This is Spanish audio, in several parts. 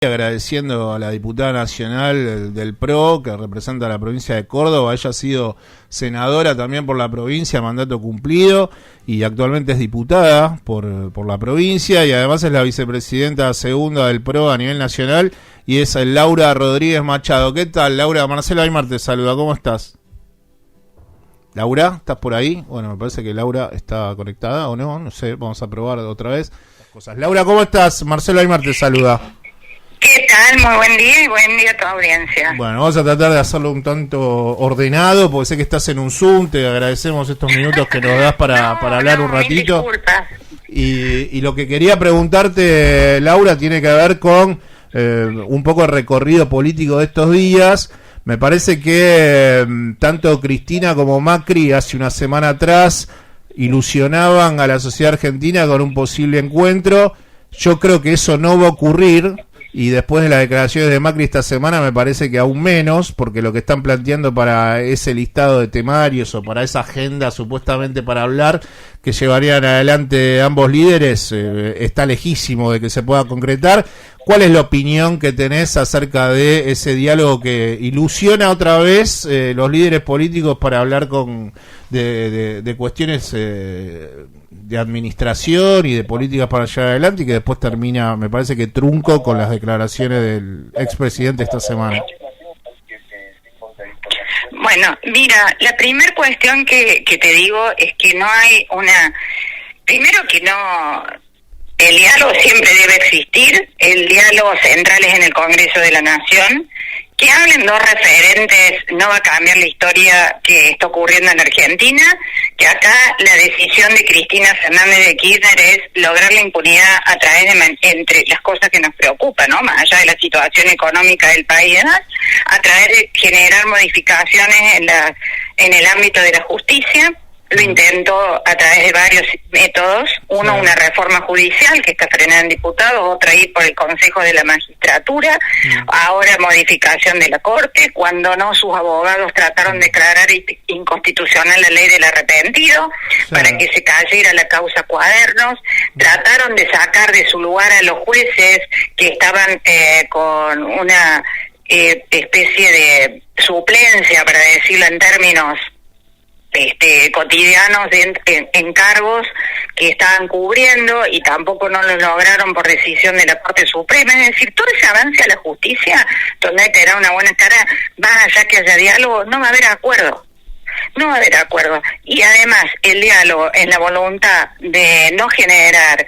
Agradeciendo a la diputada nacional del PRO que representa a la provincia de Córdoba. Ella ha sido senadora también por la provincia, mandato cumplido, y actualmente es diputada por la provincia, y además es la vicepresidenta segunda del PRO a nivel nacional, y es Laura Rodríguez Machado. ¿Qué tal, Laura? Marcelo Aymar te saluda, ¿cómo estás? Laura, ¿estás por ahí? Bueno, me parece que Laura está conectada o no sé, vamos a probar otra vez las cosas. Laura, ¿cómo estás? Marcelo Aymar te saluda. ¿Qué tal? Muy buen día y buen día a tu audiencia. Bueno, vamos a tratar de hacerlo un tanto ordenado, porque sé que estás en un Zoom, te agradecemos estos minutos que nos das para hablar un ratito. Disculpas. Y lo que quería preguntarte, Laura, tiene que ver con un poco el recorrido político de estos días. Me parece que tanto Cristina como Macri hace una semana atrás ilusionaban a la sociedad argentina con un posible encuentro. Yo creo que eso no va a ocurrir. Y después de las declaraciones de Macri esta semana me parece que aún menos, porque lo que están planteando para ese listado de temarios o para esa agenda supuestamente para hablar que llevarían adelante ambos líderes está lejísimo de que se pueda concretar. ¿Cuál es la opinión que tenés acerca de ese diálogo que ilusiona otra vez los líderes políticos para hablar de cuestiones de administración y de políticas para llevar adelante, y que después termina, me parece que trunco con las declaraciones del expresidente esta semana? Bueno, mira, la primera cuestión que te digo es que no hay primero que no, el diálogo siempre debe existir, el diálogo central es en el Congreso de la Nación. Que hablen dos referentes no va a cambiar la historia que está ocurriendo en Argentina, que acá la decisión de Cristina Fernández de Kirchner es lograr la impunidad a través de entre las cosas que nos preocupan, ¿no? Más allá de la situación económica del país, ¿no? A través de generar modificaciones en el ámbito de la justicia. Lo intentó a través de varios métodos, uno una reforma judicial que está frenada en diputados, otra ir por el Consejo de la Magistratura, ahora modificación de la Corte, cuando no sus abogados trataron de declarar inconstitucional la ley del arrepentido para que se cayera la causa Cuadernos, trataron de sacar de su lugar a los jueces que estaban con una especie de suplencia, para decirlo en términos cotidianos en cargos que estaban cubriendo, y tampoco no lo lograron por decisión de la Corte Suprema. Es decir, todo ese avance a la justicia, donde hay que dar una buena cara, más allá que haya diálogo, no va a haber acuerdo. No va a haber acuerdo. Y además, el diálogo en la voluntad de no generar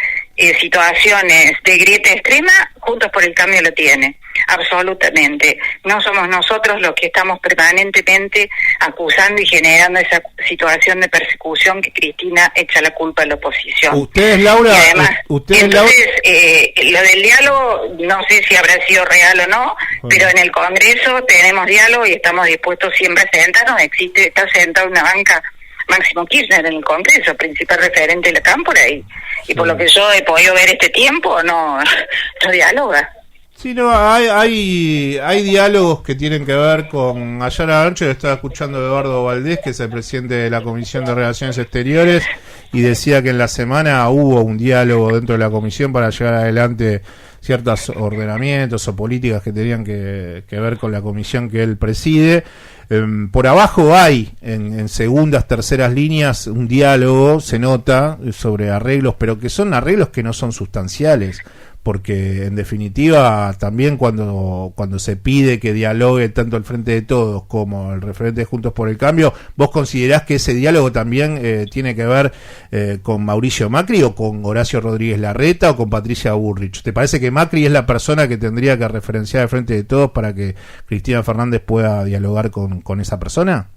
situaciones de grieta extrema, Juntos por el Cambio lo tiene, absolutamente. No somos nosotros los que estamos permanentemente acusando y generando esa situación de persecución que Cristina echa la culpa a la oposición. Ustedes, Laura, y además, lo del diálogo, no sé si habrá sido real o no, pero en el Congreso tenemos diálogo y estamos dispuestos siempre a sentarnos. Está sentado una banca Máximo Kirchner en el Congreso, principal referente de la Cámpora, y por lo que yo he podido ver este tiempo, no dialoga. Sí, no, hay diálogos que tienen que ver con... Ayer a la noche estaba escuchando a Eduardo Valdés, que es el presidente de la Comisión de Relaciones Exteriores, y decía que en la semana hubo un diálogo dentro de la comisión para llevar adelante ciertos ordenamientos o políticas que tenían que ver con la comisión que él preside. Por abajo hay, en segundas, terceras líneas, un diálogo, se nota, sobre arreglos, pero que son arreglos que no son sustanciales, porque en definitiva también cuando se pide que dialogue tanto el Frente de Todos como el referente de Juntos por el Cambio, ¿vos considerás que ese diálogo también tiene que ver con Mauricio Macri, o con Horacio Rodríguez Larreta, o con Patricia Bullrich? ¿Te parece que Macri es la persona que tendría que referenciar el Frente de Todos para que Cristina Fernández pueda dialogar con esa persona?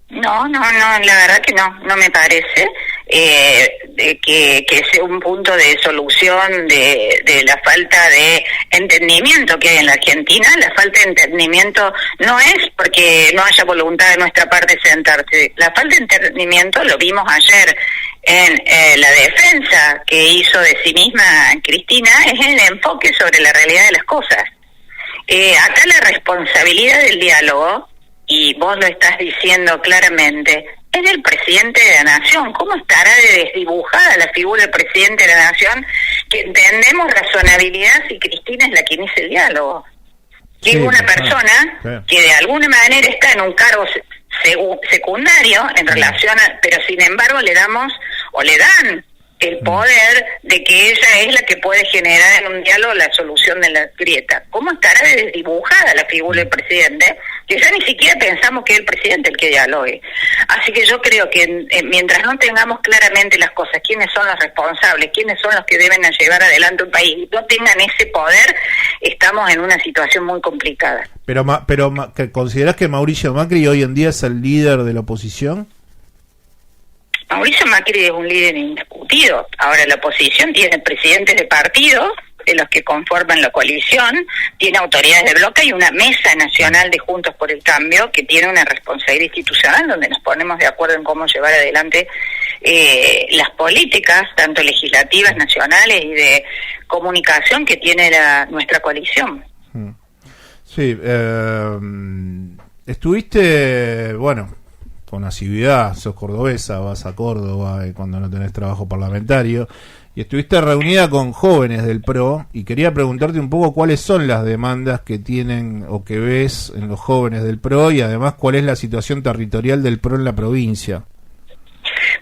No, la verdad que no me parece que sea un punto de solución de la falta de entendimiento que hay en la Argentina. La falta de entendimiento no es porque no haya voluntad de nuestra parte de sentarse. La falta de entendimiento, lo vimos ayer en la defensa que hizo de sí misma Cristina, es el enfoque sobre la realidad de las cosas. Acá la responsabilidad del diálogo, y vos lo estás diciendo claramente, es del presidente de la Nación. ¿Cómo estará de desdibujada la figura del presidente de la Nación? Que entendemos razonabilidad si Cristina es la que inicia el diálogo. Que es una persona que de alguna manera está en un cargo secundario en relación a, pero sin embargo le dan el poder de que ella es la que puede generar en un diálogo la solución de la grieta. ¿Cómo estará desdibujada la figura del presidente? Que ya ni siquiera pensamos que es el presidente el que dialogue. Así que yo creo que mientras no tengamos claramente las cosas, quiénes son los responsables, quiénes son los que deben llevar adelante un país, y no tengan ese poder, estamos en una situación muy complicada. Pero ¿considerás que Mauricio Macri hoy en día es el líder de la oposición? Mauricio Macri es un líder indiscutido. Ahora la oposición tiene presidentes de partidos, de los que conforman la coalición, tiene autoridades de bloque y una mesa nacional de Juntos por el Cambio que tiene una responsabilidad institucional donde nos ponemos de acuerdo en cómo llevar adelante las políticas, tanto legislativas, nacionales y de comunicación que tiene nuestra coalición. Sí, estuviste, con asiduidad, sos cordobesa, vas a Córdoba cuando no tenés trabajo parlamentario, y estuviste reunida con jóvenes del PRO, y quería preguntarte un poco cuáles son las demandas que tienen o que ves en los jóvenes del PRO, y además cuál es la situación territorial del PRO en la provincia.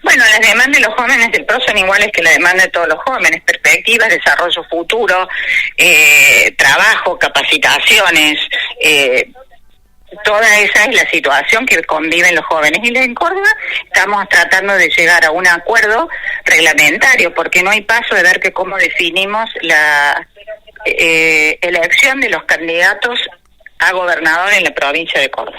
Bueno, las demandas de los jóvenes del PRO son iguales que la demanda de todos los jóvenes: perspectivas, desarrollo futuro, trabajo, capacitaciones, toda esa es la situación que conviven los jóvenes. Y en Córdoba estamos tratando de llegar a un acuerdo reglamentario, porque no hay paso de ver que cómo definimos la elección de los candidatos a gobernador en la provincia de Córdoba.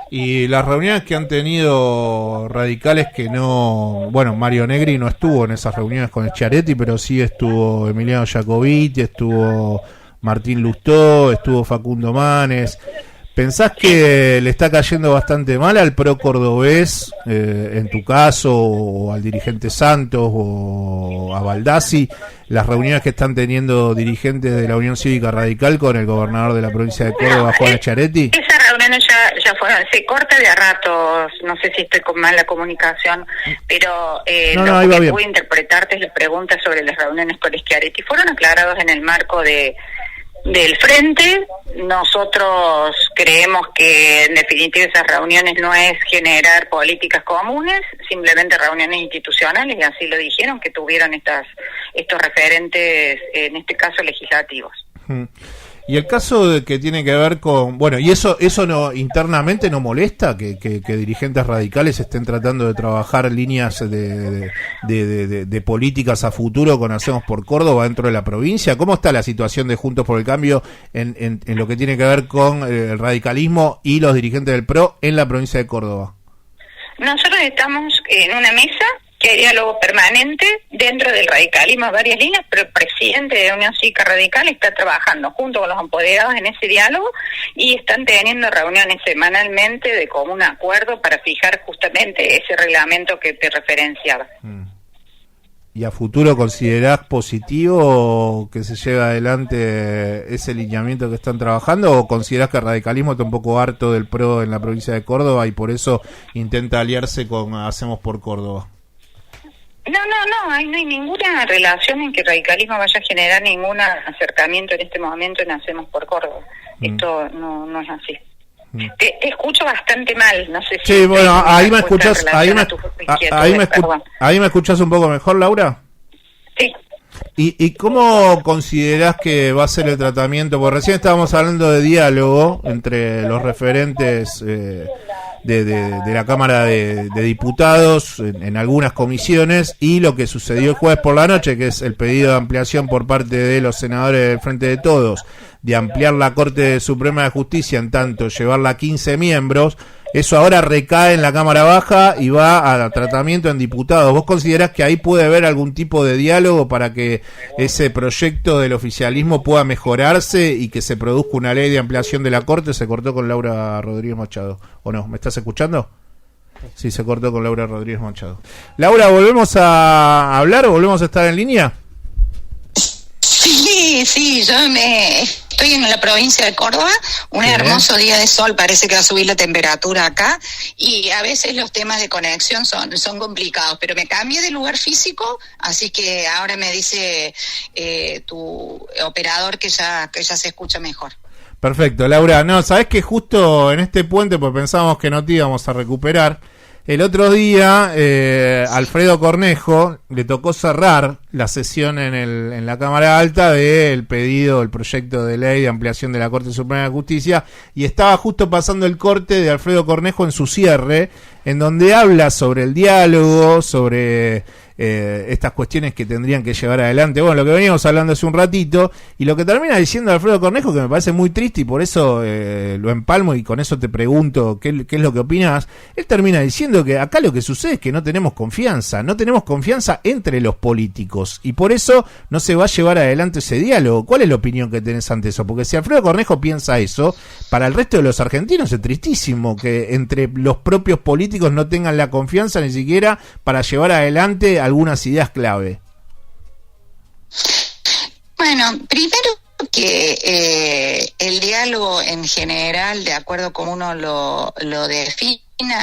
Y las reuniones que han tenido radicales que no... Mario Negri no estuvo en esas reuniones con Schiaretti, pero sí estuvo Emiliano Jacobiti, estuvo Martín Lustó, estuvo Facundo Manes. ¿Pensás que le está cayendo bastante mal al PRO cordobés, en tu caso, o al dirigente Santos, o a Baldassi, las reuniones que están teniendo dirigentes de la Unión Cívica Radical con el gobernador de la provincia de Córdoba, Juan Schiaretti? Esas reuniones ya fueron, se corta de a ratos, no sé si estoy con mala comunicación, pero lo que pude interpretarte es la pregunta sobre las reuniones con Schiaretti. Fueron aclarados en el marco del Frente. Nosotros creemos que en definitiva esas reuniones no es generar políticas comunes, simplemente reuniones institucionales, y así lo dijeron, que tuvieron estos referentes, en este caso legislativos. Y el caso de que tiene que ver con... y eso no internamente no molesta, que dirigentes radicales estén tratando de trabajar líneas de políticas a futuro con Hacemos por Córdoba dentro de la provincia. ¿Cómo está la situación de Juntos por el Cambio en lo que tiene que ver con el radicalismo y los dirigentes del PRO en la provincia de Córdoba? Nosotros estamos en una mesa que hay diálogo permanente dentro del radicalismo, varias líneas, pero el presidente de la Unión Cívica Radical está trabajando junto con los empoderados en ese diálogo y están teniendo reuniones semanalmente de común acuerdo para fijar justamente ese reglamento que te referenciaba. ¿Y a futuro considerás positivo que se lleve adelante ese lineamiento que están trabajando, o considerás que el radicalismo está un poco harto del PRO en la provincia de Córdoba y por eso intenta aliarse con Hacemos por Córdoba? No hay ninguna relación en que el radicalismo vaya a generar ningún acercamiento en este momento en Hacemos por Córdoba. Esto no es así. Te escucho bastante mal, no sé si... Sí, ahí me escuchás, ahí me escuchás un poco mejor, Laura. Sí. ¿Y cómo considerás que va a ser el tratamiento? Porque recién estábamos hablando de diálogo entre los referentes de la Cámara de Diputados en algunas comisiones, y lo que sucedió el jueves por la noche, que es el pedido de ampliación por parte de los senadores del Frente de Todos, de ampliar la Corte Suprema de Justicia, en tanto llevarla a 15 miembros. Eso ahora recae en la Cámara Baja y va a tratamiento en diputados. ¿Vos considerás que ahí puede haber algún tipo de diálogo para que ese proyecto del oficialismo pueda mejorarse y que se produzca una ley de ampliación de la Corte? Se cortó con Laura Rodríguez Machado, ¿o no? ¿Me estás escuchando? Sí, se cortó con Laura Rodríguez Machado. Laura, ¿volvemos a hablar o volvemos a estar en línea? Sí, yo Estoy en la provincia de Córdoba, un hermoso día de sol, parece que va a subir la temperatura acá, y a veces los temas de conexión son complicados, pero me cambié de lugar físico, así que ahora me dice tu operador que ya se escucha mejor. Perfecto, Laura. No, sabés que justo en este puente, pues pensábamos que no te íbamos a recuperar. El otro día, Alfredo Cornejo le tocó cerrar la sesión en la Cámara Alta del pedido, el proyecto de ley de ampliación de la Corte Suprema de Justicia, y estaba justo pasando el corte de Alfredo Cornejo en su cierre, en donde habla sobre el diálogo, sobre estas cuestiones que tendrían que llevar adelante. Bueno, lo que veníamos hablando hace un ratito, y lo que termina diciendo Alfredo Cornejo, que me parece muy triste, y por eso lo empalmo, y con eso te pregunto qué es lo que opinás. Él termina diciendo que acá lo que sucede es que no tenemos confianza entre los políticos, y por eso no se va a llevar adelante ese diálogo. ¿Cuál es la opinión que tenés ante eso? Porque si Alfredo Cornejo piensa eso, para el resto de los argentinos es tristísimo que entre los propios políticos no tengan la confianza ni siquiera para llevar adelante algunas ideas clave. Bueno, primero que el diálogo en general, de acuerdo como uno lo define,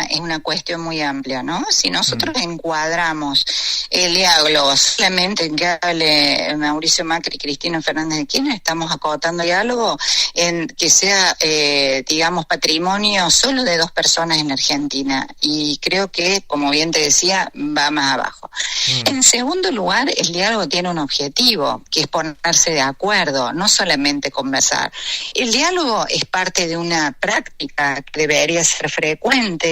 es una cuestión muy amplia, ¿no? Si nosotros encuadramos el diálogo solamente en que hable Mauricio Macri y Cristina Fernández de Kirchner, estamos acotando el diálogo en que sea, digamos, patrimonio solo de dos personas en Argentina. Y creo que, como bien te decía, va más abajo. En segundo lugar, el diálogo tiene un objetivo, que es ponerse de acuerdo, no solamente conversar. El diálogo es parte de una práctica que debería ser frecuente,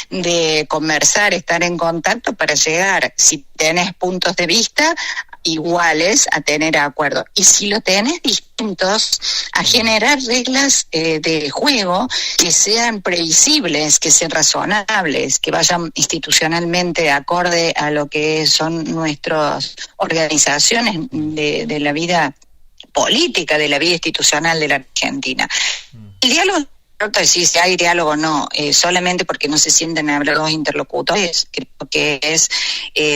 de conversar, estar en contacto para llegar, si tenés puntos de vista iguales, a tener acuerdo, y si lo tenés distintos, a generar reglas de juego que sean previsibles, que sean razonables, que vayan institucionalmente acorde a lo que son nuestras organizaciones de la vida política, de la vida institucional de la Argentina. El diálogo, si hay diálogo o no, solamente porque no se sienten a hablar dos interlocutores, creo que es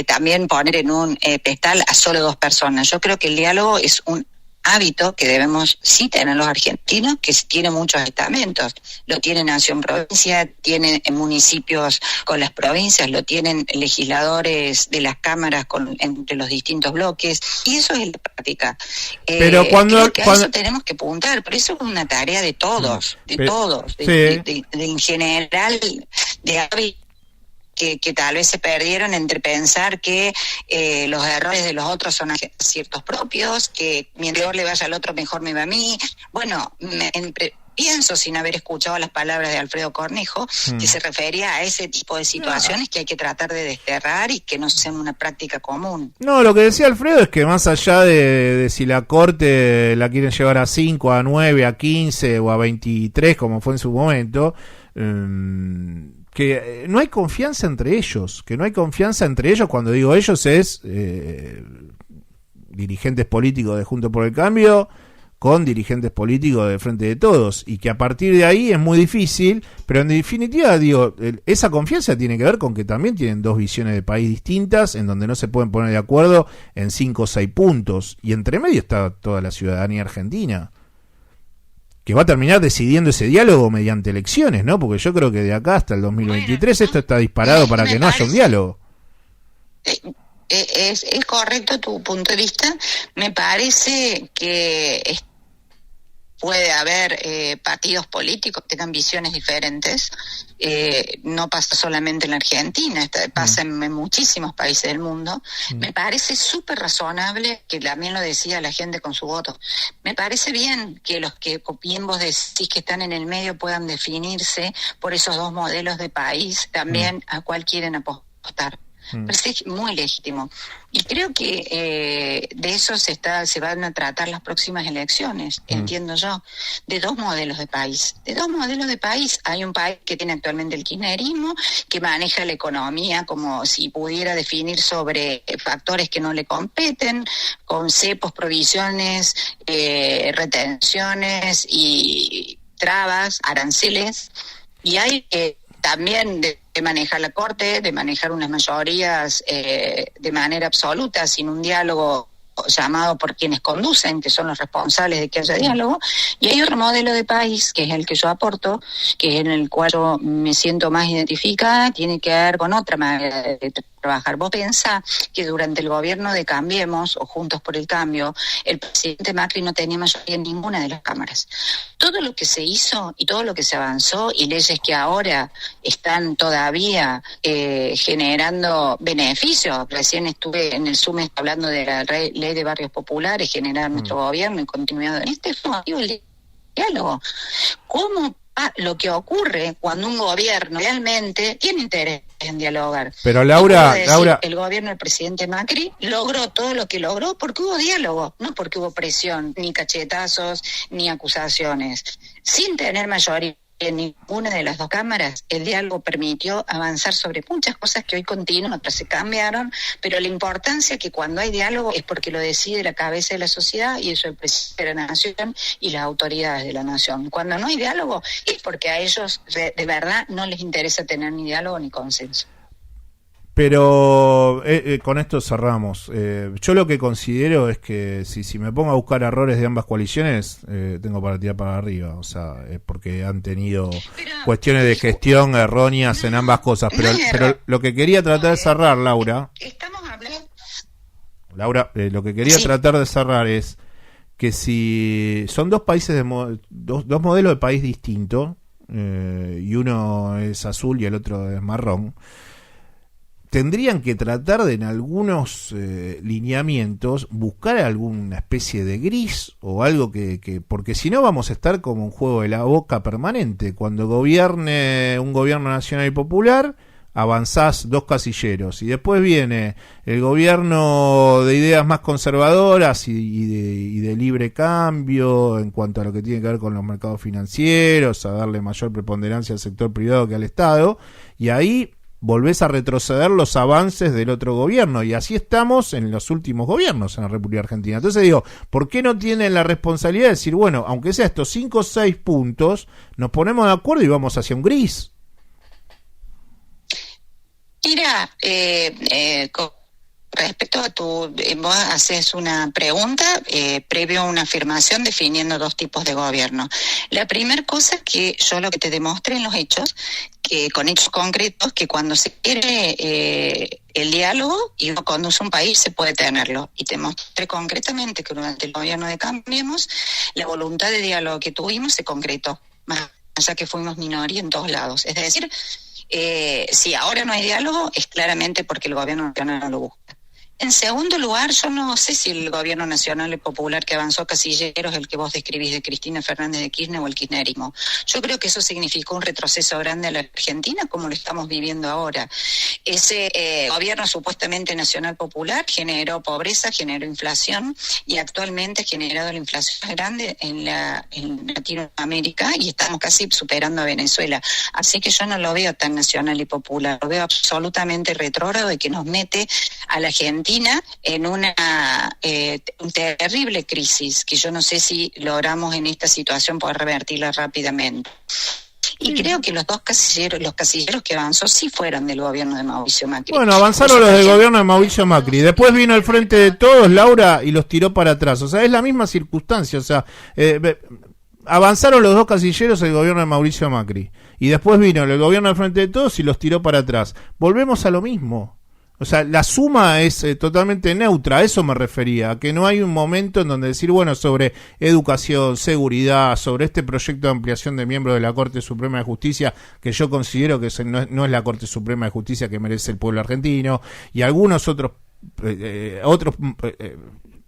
también poner en un pedestal a solo dos personas. Yo creo que el diálogo es un hábito que debemos sí tener los argentinos, que tiene muchos estamentos. Lo tiene Nación Provincia, tiene municipios con las provincias, lo tienen legisladores de las cámaras entre los distintos bloques, y eso es la práctica. Pero creo que a eso tenemos que apuntar, pero eso es una tarea de todos, en general, de hábitos que tal vez se perdieron entre pensar que los errores de los otros son aciertos propios, que mientras peor le vaya al otro, mejor me va a mí. Bueno, pienso, sin haber escuchado las palabras de Alfredo Cornejo, que se refería a ese tipo de situaciones que hay que tratar de desterrar y que no sean una práctica común. No, lo que decía Alfredo es que más allá de si la Corte la quieren llevar a 5, a 9, a 15 o a 23, como fue en su momento, que no hay confianza entre ellos, cuando digo ellos es dirigentes políticos de Juntos por el Cambio con dirigentes políticos de Frente de Todos, y que a partir de ahí es muy difícil, pero en definitiva, digo, esa confianza tiene que ver con que también tienen dos visiones de país distintas, en donde no se pueden poner de acuerdo en 5 o 6 puntos, y entre medio está toda la ciudadanía argentina, que va a terminar decidiendo ese diálogo mediante elecciones, ¿no? Porque yo creo que de acá hasta el 2023 esto está disparado para que no haya un diálogo. Es correcto tu punto de vista. Me parece que puede haber partidos políticos que tengan visiones diferentes. No pasa solamente en la Argentina, pasa en muchísimos países del mundo. Me parece súper razonable, que también lo decía la gente con su voto, me parece bien que los que bien vos decís que están en el medio puedan definirse por esos dos modelos de país, también a cuál quieren apostar. Parece muy legítimo, y creo que de eso se van a tratar las próximas elecciones, entiendo yo, de dos modelos de país. Hay un país que tiene actualmente el kirchnerismo, que maneja la economía como si pudiera definir sobre factores que no le competen, con cepos, provisiones, retenciones y trabas, aranceles, y hay también de manejar la Corte, de manejar unas mayorías de manera absoluta, sin un diálogo llamado por quienes conducen, que son los responsables de que haya diálogo, y hay otro modelo de país, que es el que yo aporto, que es en el cual yo me siento más identificada, tiene que ver con otra manera de trabajar. Vos pensás que durante el gobierno de Cambiemos o Juntos por el Cambio, el presidente Macri no tenía mayoría en ninguna de las cámaras. Todo lo que se hizo y todo lo que se avanzó y leyes que ahora están todavía generando beneficios. Recién estuve en el SUME hablando de la ley de barrios populares, generar nuestro gobierno y continuidad en este fue el diálogo. ¿Cómo lo que ocurre cuando un gobierno realmente tiene interés en dialogar? Pero Laura, el gobierno del presidente Macri logró todo lo que logró porque hubo diálogo, no porque hubo presión, ni cachetazos, ni acusaciones. Sin tener mayoría en ninguna de las dos cámaras, el diálogo permitió avanzar sobre muchas cosas que hoy continúan, otras se cambiaron, pero la importancia que cuando hay diálogo es porque lo decide la cabeza de la sociedad y eso el presidente de la nación y las autoridades de la nación. Cuando no hay diálogo es porque a ellos de verdad no les interesa tener ni diálogo ni consenso. Pero con esto cerramos. Yo lo que considero es que si me pongo a buscar errores de ambas coaliciones, tengo para tirar para arriba. O sea, porque han tenido cuestiones de gestión erróneas en ambas cosas. Pero lo que quería tratar de cerrar, Laura, lo que quería tratar de cerrar es que si son dos países dos modelos de país distintos, y uno es azul y el otro es marrón, tendrían que tratar de en algunos lineamientos buscar alguna especie de gris o algo que porque si no vamos a estar como un juego de la boca permanente. Cuando gobierne un gobierno nacional y popular, avanzás 2 casilleros y después viene el gobierno de ideas más conservadoras y de libre cambio en cuanto a lo que tiene que ver con los mercados financieros, a darle mayor preponderancia al sector privado que al Estado, y ahí volvés a retroceder los avances del otro gobierno, y así estamos en los últimos gobiernos en la República Argentina. Entonces digo, ¿por qué no tienen la responsabilidad de decir, bueno, aunque sea estos 5 o 6 puntos, nos ponemos de acuerdo y vamos hacia un gris? Mira, con respecto a vos haces una pregunta previo a una afirmación definiendo 2 tipos de gobierno. La primera cosa que yo lo que te demostré en los hechos, que con hechos concretos, que cuando se quiere el diálogo y uno conduce un país se puede tenerlo. Y te mostré concretamente que durante el gobierno de Cambiemos la voluntad de diálogo que tuvimos se concretó, más allá que fuimos minoría en todos lados. Es decir, si ahora no hay diálogo es claramente porque el gobierno nacional no lo busca. En segundo lugar, yo no sé si el gobierno nacional y popular que avanzó Casillero es el que vos describís de Cristina Fernández de Kirchner o el kirchnerismo. Yo creo que eso significó un retroceso grande a la Argentina como lo estamos viviendo ahora. Ese gobierno supuestamente nacional popular generó pobreza, generó inflación y actualmente ha generado la inflación más grande en Latinoamérica y estamos casi superando a Venezuela. Así que yo no lo veo tan nacional y popular, lo veo absolutamente retrógrado y que nos mete a la Argentina en una terrible crisis que yo no sé si logramos en esta situación poder revertirla rápidamente. Y creo que los casilleros que avanzó sí fueron del gobierno de Mauricio Macri. Bueno, avanzaron los del gobierno de Mauricio Macri. Después vino el Frente de Todos, Laura, y los tiró para atrás. O sea, es la misma circunstancia. O sea, avanzaron los 2 casilleros del gobierno de Mauricio Macri. Y después vino el gobierno del Frente de Todos y los tiró para atrás. Volvemos a lo mismo. O sea, la suma es totalmente neutra, a eso me refería, a que no hay un momento en donde decir, bueno, sobre educación, seguridad, sobre este proyecto de ampliación de miembros de la Corte Suprema de Justicia, que yo considero que no es la Corte Suprema de Justicia que merece el pueblo argentino, y algunos otros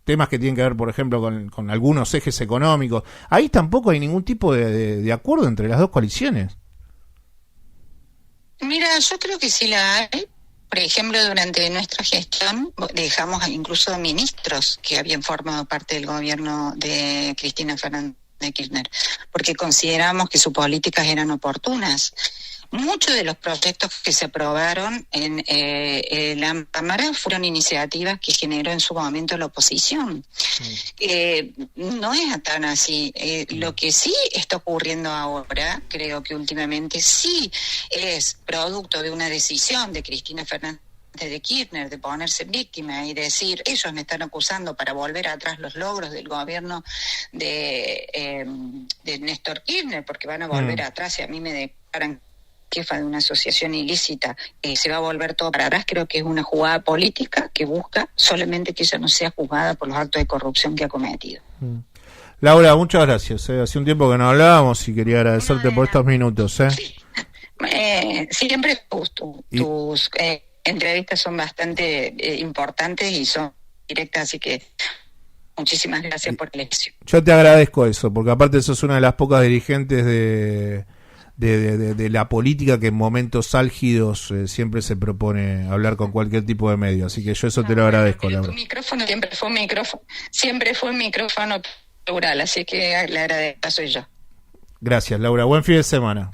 temas que tienen que ver, por ejemplo, con algunos ejes económicos. Ahí tampoco hay ningún tipo de acuerdo entre las 2 coaliciones. Mira, yo creo que sí la hay. Por ejemplo, durante nuestra gestión dejamos incluso ministros que habían formado parte del gobierno de Cristina Fernández de Kirchner, porque consideramos que sus políticas eran oportunas. Muchos de los proyectos que se aprobaron en la Cámara fueron iniciativas que generó en su momento la oposición. No es tan así. Lo que sí está ocurriendo ahora, creo que últimamente sí es producto de una decisión de Cristina Fernández de Kirchner, de ponerse víctima y decir, ellos me están acusando para volver atrás los logros del gobierno de Néstor Kirchner, porque van a volver atrás y a mí me declaran jefa de una asociación ilícita, se va a volver todo para atrás. Creo que es una jugada política que busca solamente que ella no sea juzgada por los actos de corrupción que ha cometido. Laura, muchas gracias. Hace un tiempo que no hablábamos y quería agradecerte por estos minutos. Sí. Siempre tus entrevistas son bastante importantes y son directas, así que muchísimas gracias por el elección. Yo te agradezco eso, porque aparte sos una de las pocas dirigentes de la política que en momentos álgidos siempre se propone hablar con cualquier tipo de medio, así que yo eso te lo agradezco, Laura. Tu micrófono siempre fue un micrófono plural, así que le agradezco, soy yo. Gracias, Laura, buen fin de semana.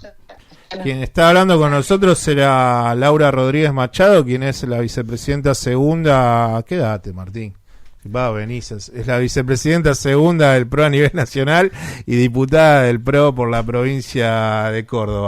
Quien está hablando con nosotros era Laura Rodríguez Machado, quien es la vicepresidenta segunda. Quédate, Martín. Va, venís. Es la vicepresidenta segunda del PRO a nivel nacional y diputada del PRO por la provincia de Córdoba.